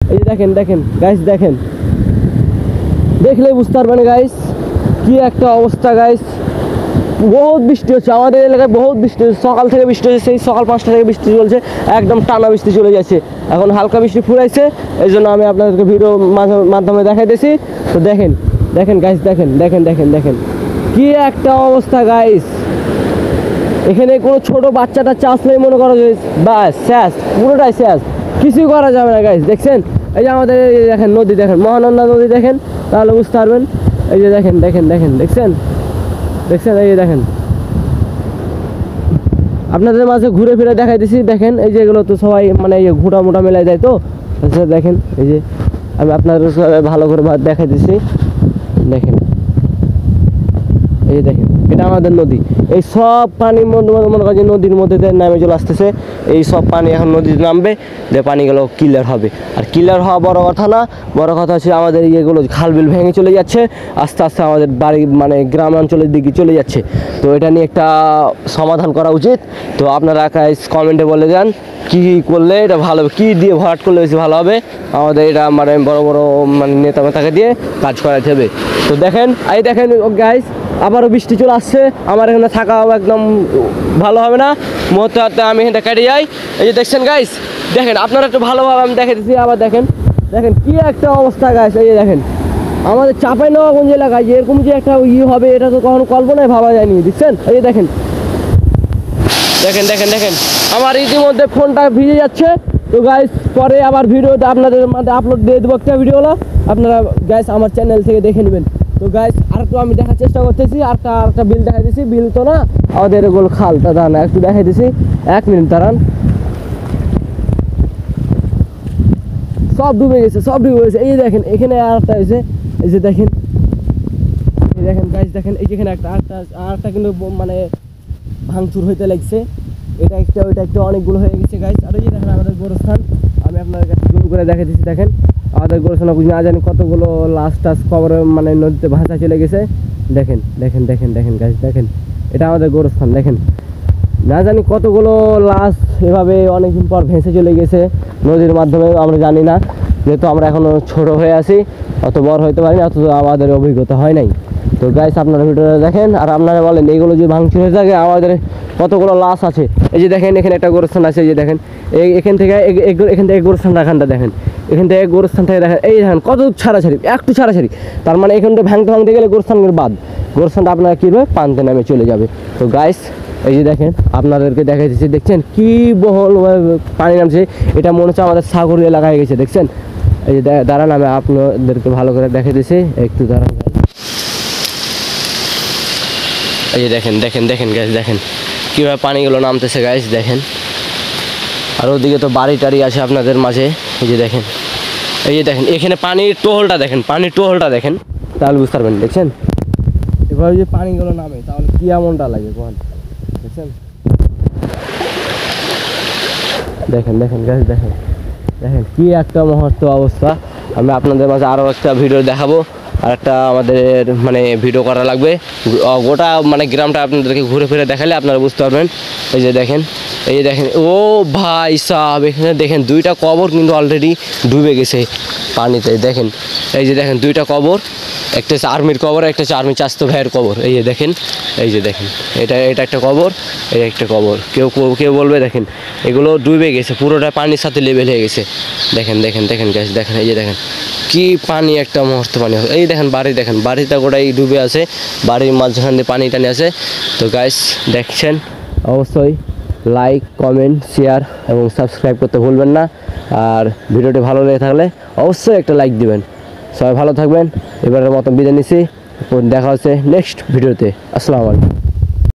এই যে দেখেন দেখেন গাইস, দেখেন দেখলেই বুঝতে পারবেন গাইস কি একটা অবস্থা গাইস। বহুত বৃষ্টি হচ্ছে আমাদের এলাকায়, বহুত বৃষ্টি হচ্ছে, সকাল থেকে বৃষ্টি হচ্ছে, সেই সকাল 5টা থেকে বৃষ্টি চলছে, একদম টানা বৃষ্টি চলে যাচ্ছে। এখন হালকা বৃষ্টি ফুরাইছে, এই জন্য আমি আপনাদেরকে ভিডিও মাধ্যমে দেখাইতেছি। তো দেখেন দেখেন গাইস, দেখেন দেখেন দেখেন দেখেন কি একটা অবস্থা গাইস। এখানে কোনো ছোট বাচ্চাটা চাষ নেই মনে করা যায়, বাস শেষ, পুরোটাই শেষ, কিছুই করা যাবে না গাইস। দেখছেন এই যে আমাদের এই দেখেন নদী, দেখেন মহানন্দা নদী, দেখেন তাহলে বুঝতে পারবেন। এই যে দেখেন দেখেন দেখেন দেখছেন দেখছেন এই যে দেখেন, আপনাদের মাঝে ঘুরে ফিরে দেখাইতেছি। দেখেন এই যে এগুলো তো সবাই মানে এই ঘুটা মোটা মেলায় যায়, তো দেখেন এই যে আমি আপনাদের ভালো করে দেখাইতেছি। দেখেন এই যে দেখেন এটা আমাদের নদী, এই সব পানি মনে করেন নদীর মধ্যে নামে চলে আসতেছে। এই সব পানি এখন নদীতে নামবে, যে পানিগুলো ক্লিয়ার হবে। আর ক্লিয়ার হওয়া বড় কথা না, বড় কথা হচ্ছে আমাদের ইয়েগুলো খাল বিল ভেঙে চলে যাচ্ছে, আস্তে আস্তে আমাদের বাড়ি মানে গ্রাম অঞ্চলের দিকে চলে যাচ্ছে। তো এটা নিয়ে একটা সমাধান করা উচিত। তো আপনারা কমেন্টে বলে দেন কী করলে এটা ভালো হবে, কী দিয়ে ভরাট করলে বেশি ভালো হবে। আমাদের এটা মানে বড় বড় মানে নেতা মেতাকে দিয়ে কাজ করাতে হবে। তো দেখেন এই দেখেন গাইস, আবারও বৃষ্টি চলে আসছে, আমার এখানে থাকা একদম ভালো হবে না, মুহূর্তে আমি এখানটা কেটে যাই। এই যে দেখছেন গাইস, দেখেন আপনারা একটু ভালোভাবে আমি দেখে দিচ্ছি। আবার দেখেন দেখেন কি একটা অবস্থা গাইস। এই যে দেখেন আমাদের চাঁপাইনবাবগঞ্জ এলাকায় যে এরকম যে একটা হবে, এটা তো কখনো কল্পনায় ভাবা যায়নি। দেখছেন এই যে দেখেন দেখেন দেখেন দেখেন আমার ইতিমধ্যে ফোনটা ভিজে যাচ্ছে। তো গাইস পরে আবার ভিডিওটা আপনাদের মধ্যে আপলোড দিয়ে দেবো একটা ভিডিও, আপনারা গাইস আমার চ্যানেল থেকে দেখে নেবেন। তো গাইস আর একটু আমি দেখার চেষ্টা করতেছি, আরেকটা বিল দেখাই দিচ্ছি। বিল তো না, আমাদের এগুলো খালটা দাঁড়ান একটু দেখাই দিচ্ছি, 1 মিনিট দাঁড়ান। সব ডুবে গেছে, সব ডুবে গেছে। এই যে দেখেন এখানে আরেকটা হয়েছে, এই যে দেখেন এই দেখেন গাইস, দেখেন এই যেখানে আরেকটা কিন্তু মানে ভাঙচুর হইতে লাগছে। এটা একটা ওইটা একটা অনেকগুলো হয়ে গেছে গাইস। আর এই যে দেখেন আমাদের গোরস্থান, আমি আপনাদের কাছে জুম করে দেখে দিচ্ছি। দেখেন আমাদের গোরস্থান না জানি কতগুলো লাশ টাশ কবর মানে নদীতে ভাসা চলে গেছে। দেখেন দেখেন দেখেন দেখেন গাইস, দেখেন এটা আমাদের গোরস্থান। দেখেন না জানি কতগুলো লাশ এভাবে অনেকদিন পর ভেসে চলে গেছে নদীর মাধ্যমে, আমরা জানি না, যেহেতু আমরা এখনও ছোট হয়ে আছি, অত বড় হইতে পারি না, অত আমাদের অভিজ্ঞতা হয় নাই। তো গাইস আপনারা ভিডিওটা দেখেন আর আপনারা বলেন এইগুলো যে ভাঙচুর হয়ে থাকে আমাদের কতগুলো লাশ আছে। এই যে দেখেন এখানে একটা গোরস্থান আছে, এই যে দেখেন এখান থেকে গোরস্থানটা দেখেন, এখান থেকে গোরস্থান থেকে দেখেন, এই দেখেন কত ছাড়াছাড়ি, একটু ছাড়াছাড়ি, তার মানে এখানটা ভাঙতে গেলে গোরস্থানের বাদ, গোরস্থানটা আপনারা কী হবে পানতে নামে চলে যাবে। তো গাইস এই যে দেখেন আপনাদেরকে দেখাই দিচ্ছি, দেখছেন কি বহল পানি নামছে, এটা মনে হচ্ছে আমাদের সাগর এলাকায় গেছে। দেখছেন এই যে দাঁড়ান আমি আপনাদেরকে ভালো করে দেখাই দিচ্ছি, একটু দাঁড়ান। এই যে দেখেন দেখেন দেখেন গাইস, দেখেন কীভাবে পানিগুলো নামতেছে গাইস, দেখেন। আর ওদিকে তো বাড়ি টাড়ি আছে আপনাদের মাঝে। এই যে দেখেন এই যে দেখেন এখানে পানির টোহলটা দেখেন, পানির টোহলটা দেখেন, তাহলে বুঝতে পারবেন। দেখছেন এভাবে যে পানিগুলো নামে তাহলে কি এমনটা লাগে কোন, দেখছেন দেখেন দেখেন গাইস, দেখেন দেখেন কি একটা মুহূর্ত অবস্থা। আমি আপনাদের মাঝে আরও একটা ভিডিও দেখাবো, আর একটা আমাদের মানে ভিডিও করা লাগবে, গোটা মানে গ্রামটা আপনাদেরকে ঘুরে ফিরে দেখালে আপনারা বুঝতে পারবেন। এই যে দেখেন এই যে দেখেন ও ভাই সাহেব, এখানে দেখেন 2টা কবর কিন্তু অলরেডি ডুবে গেছে পানিতে। দেখেন এই যে দেখেন 2টা কবর, একটা হচ্ছে আর্মির কবর, একটা হচ্ছে আর্মি চাস্তো ভাইয়ের কবর। এই যে দেখেন এই যে দেখেন এটা একটা কবর, এটা একটা কবর। কেউ বলবে দেখেন এগুলো ডুবে গেছে, পুরোটা পানির সাথে লেভেল হয়ে গেছে। দেখেন দেখেন দেখেন গাইস, দেখেন এই যে দেখেন কি পানি, একটা মুহূর্ত পানি। এই দেখেন বাড়ি, দেখেন বাড়িটা গোটাই ডুবে আছে, বাড়ির মাঝখান দিয়ে পানি টানি আছে। তো গাইস দেখছেন অবশ্যই লাইক কমেন্ট শেয়ার এবং সাবস্ক্রাইব করতে ভুলবেন না। আর ভিডিওটি ভালো লেগে থাকলে অবশ্যই একটা লাইক দিবেন। সবাই ভালো থাকবেন, এবারের মতন বিদায় নিচ্ছি, দেখা হচ্ছে নেক্সট ভিডিওতে। আসসালামু আলাইকুম।